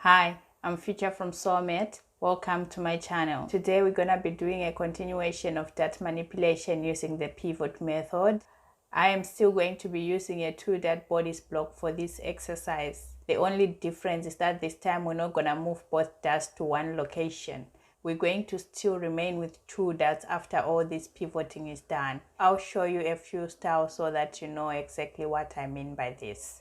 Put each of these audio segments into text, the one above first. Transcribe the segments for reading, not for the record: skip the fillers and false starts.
Hi, I'm Future from Sewmate. Welcome to my channel. Today we're gonna be doing a continuation of dart manipulation using the pivot method. I am still going to be using a 2-dart bodice block for this exercise. The only difference is that this time we're not gonna move both darts to one location. We're going to still remain with 2 darts after all this pivoting is done. I'll show you a few styles so that you know exactly what I mean by this.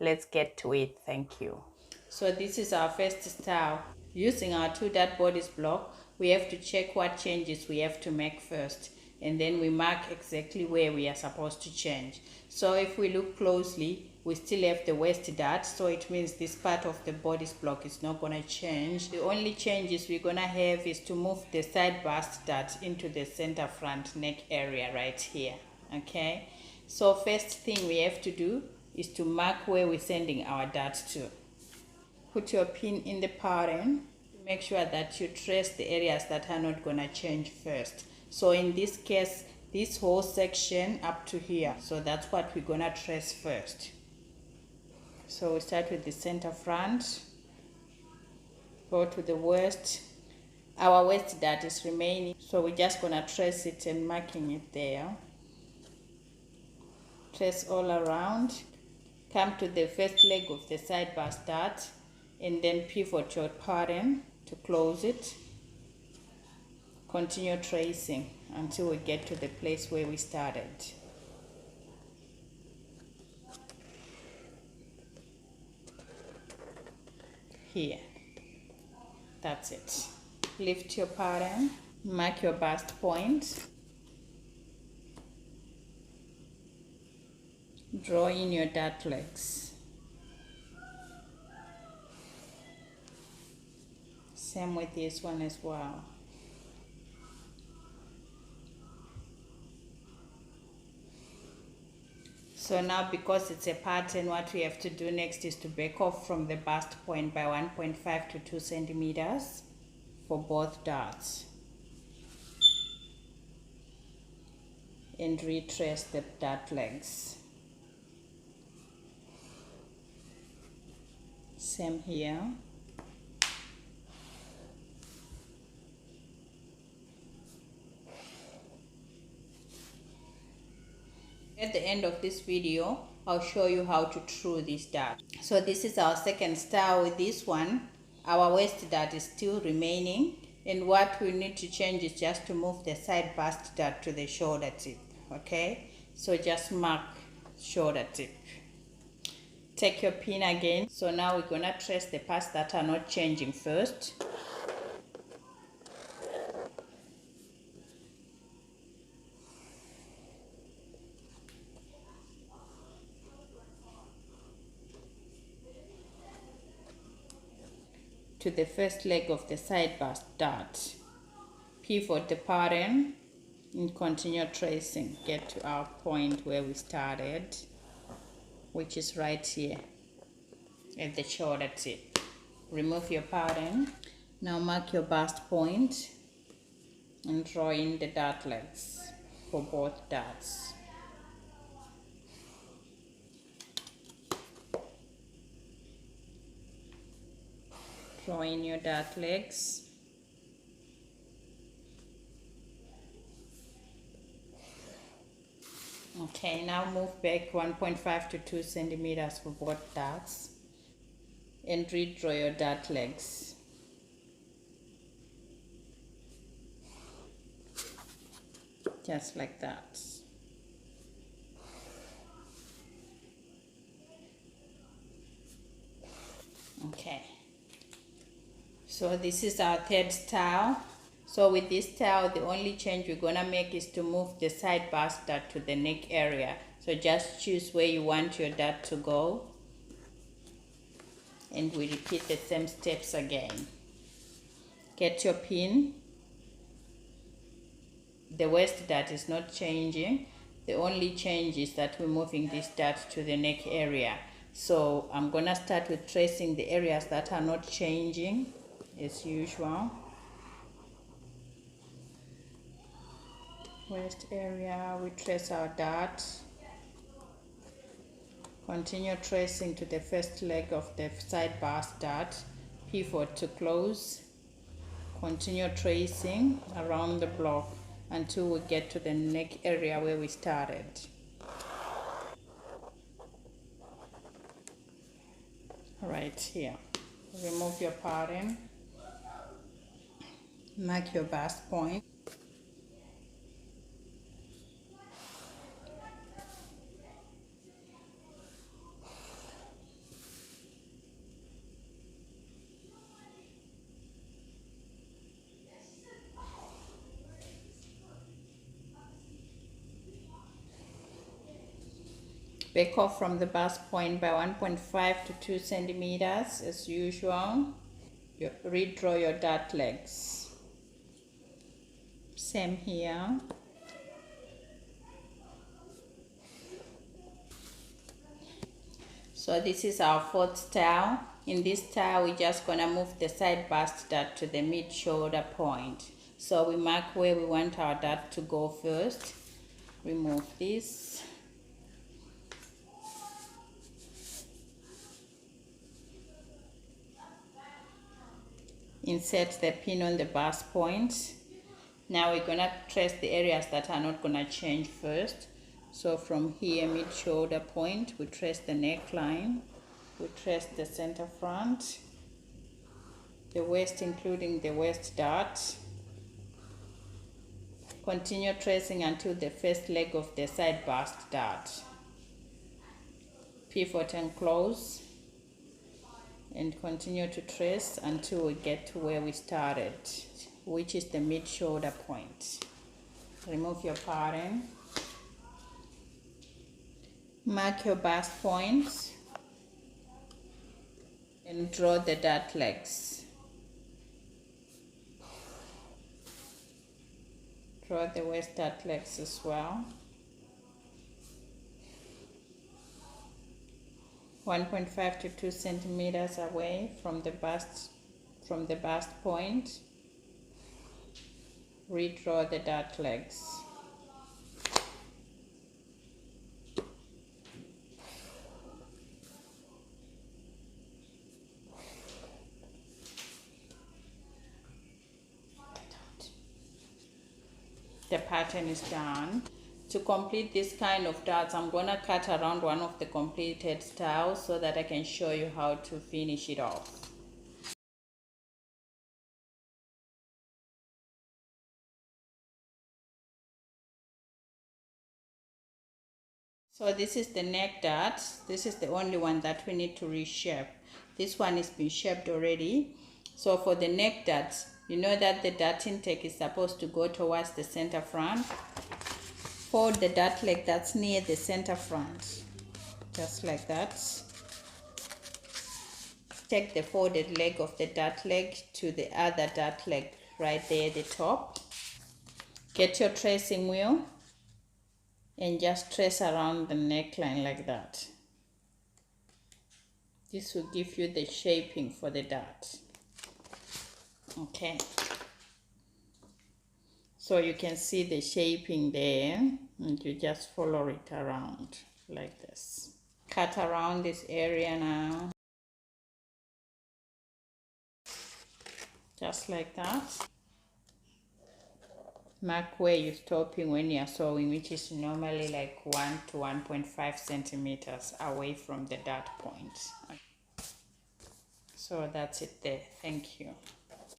Let's get to it. Thank you. So this is our first style. Using our 2-dart bodice block, we have to check what changes we have to make first, and then we mark exactly where we are supposed to change. So if we look closely, we still have the waist dart, so it means this part of the bodice block is not going to change. The only changes we're going to have is to move the side bust dart into the center front neck area right here. Okay, so first thing we have to do is to mark where we're sending our dart to. Put your pin in the pattern. Make sure that you trace the areas that are not going to change first. So in this case, this whole section up to here. So that's what we're going to trace first. So we start with the center front, go to the waist. Our waist dart is remaining, so we're just going to trace it and marking it there. Trace all around. Come to the first leg of the side bust dart, and then pivot your pattern to close it. Continue tracing until we get to the place where we started. Here. That's it. Lift your pattern, mark your bust point, draw in your dart legs. Same with this one as well. So now, because it's a pattern, what we have to do next is to back off from the bust point by 1.5 to 2 centimeters for both darts. And retrace the dart legs. Same here. At the end of this video, I'll show you how to true this dart. So this is our second style. With this one, our waist dart is still remaining, and what we need to change is just to move the side bust dart to the shoulder tip. Okay, so just mark shoulder tip. Take your pin again. So now we're gonna trace the parts that are not changing first. To the first leg of the side bust dart. Pivot the pattern and continue tracing. Get to our point where we started, which is right here at the shoulder tip. Remove your pattern. Now mark your bust point and draw in the dart legs for both darts. Draw in your dart legs. Okay, now move back 1.5 to 2 centimeters for both darts and redraw your dart legs. Just like that. Okay. So this is our third style. So with this style, the only change we're gonna make is to move the side bust dart to the neck area. So just choose where you want your dart to go, and we repeat the same steps again. Get your pin. The waist dart is not changing. The only change is that we're moving this dart to the neck area. So I'm gonna start with tracing the areas that are not changing as usual. Waist area, we trace our dart. Continue tracing to the first leg of the side bust dart pivot to close. Continue tracing around the block until we get to the neck area where we started. Right here. Remove your pattern. Mark your bust point. Back off from the bust point by 1.5 to 2 centimeters as usual. Redraw your dart legs. Same here. So this is our fourth style. In this style, we're just gonna move the side bust dart to the mid shoulder point. So we mark where we want our dart to go first. Remove this. Insert the pin on the bust point. Now we're gonna trace the areas that are not gonna change first. So from here, mid shoulder point, we trace the neckline, we trace the center front, the waist including the waist dart. Continue tracing until the first leg of the side bust dart. Pivot and close. And continue to trace until we get to where we started, which is the mid shoulder point. Remove your pattern. Mark your bust points and draw the dart legs. Draw the waist dart legs as well. 1.5 to 2 centimeters away from the bust point. Redraw the dart legs. The pattern is done. To complete this kind of darts, I'm going to cut around one of the completed styles so that I can show you how to finish it off. So this is the neck dart. This is the only one that we need to reshape. This one is been shaped already. So for the neck darts, you know that the dart intake is supposed to go towards the center front. Fold the dart leg that's near the center front, just like that. Take the folded leg of the dart leg to the other dart leg right there at the top. Get your tracing wheel and just trace around the neckline like that. This will give you the shaping for the dart. Okay. So you can see the shaping there, and you just follow it around like this. Cut around this area now. Just like that. Mark where you're stopping when you're sewing, which is normally like 1 to 1.5 centimeters away from the dart point. So that's it there. Thank you.